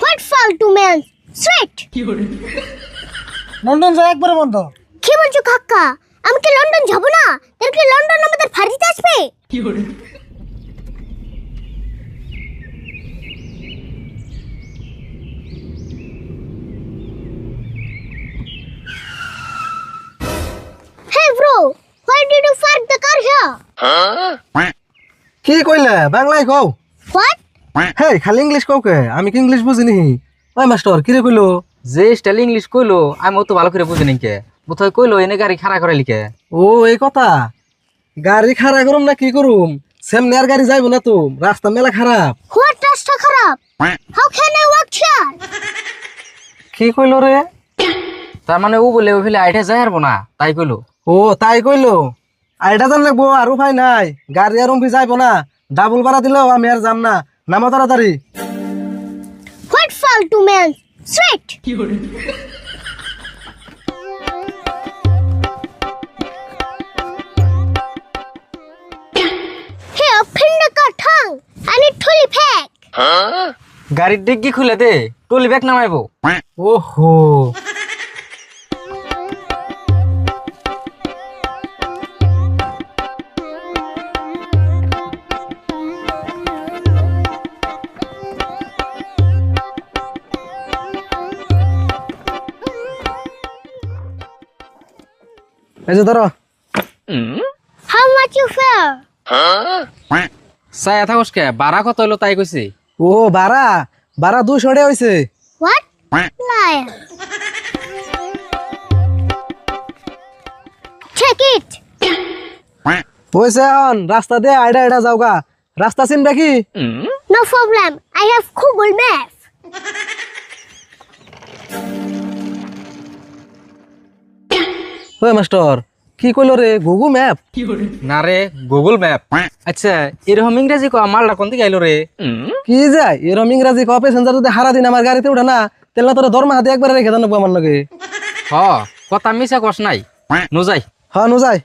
What ফালতু man straight London যায় একবারে বন্ধ। কি বলছো কাকা? আমি কি লন্ডন যাব না? তাহলে কি লন্ডন আমাদের ফাঁড়িতে আসবে? Hey bro, why did you park the car here? কি কইলে বাংলায় কও? What? হেই খালি ইংলিশ কও কে? আমি কি ইংলিশ বুঝিনি। ওই মাস্টার কি রে কইলো? যে স্টাইল ইংলিশ কইলো আমি অত ভালো করে বুঝি নাকি বোধহয় কইলো এনে গাড়ি খাড়া করে লিখে। ও এই কথা। গাড়ি খাড়া করুম না কি করুম? সামনে আর গাড়ি যাইবো না তো, রাস্তা মেলা খারাপ। What রাস্তা খারাপ? How can I walk here? কি কইলো রে? তার মানে ও বলে ওইফেলে আইঠে যায় হারবো না তাই কইলো। ও তাই কইলো। আইডা জান লাগবো আর উপায় নাই। গাড়ি আর উম্পি যাইবো না। ডাবল ভাড়া দিলেও আমি আর যাম না। নামো তাড়াতাড়ি। What ফালতু man straight Here, pin the car tongue. I need trolley pack. গাড়ির ডিগ্গি খুলে দে টলি ব্যাগ নামাইবো। ওহো। এই যে ধরো। How much you fare? চাই থাকস কে বাড়া কত হইলো তাই কইছি। ও ভাড়া 200 টাকা হইছে। What? Liar. Check it. হইছে অন রাস্তা দিয়ে আইডা যাওগা। রাস্তা চিনবে কি? No problem. I have Google Maps. ওই মাস্টার কি কইলো রে? Google map? না রে গুগল ম্যাপ। আচ্ছা এরকম ইংরেজি কো মালটা কোন দিকে আইলো রে? কি যায় এরম ইংরাজি কও? প্যাসেঞ্জার যদি হারা দিন আমার গাড়িতে উঠে না, তাহলে তোর দরমা হাতে একবারে রেখে জানাবো আমার লগে। হ কথা মিছা কস নাই নু যাই। হ্যাঁ নু যাই।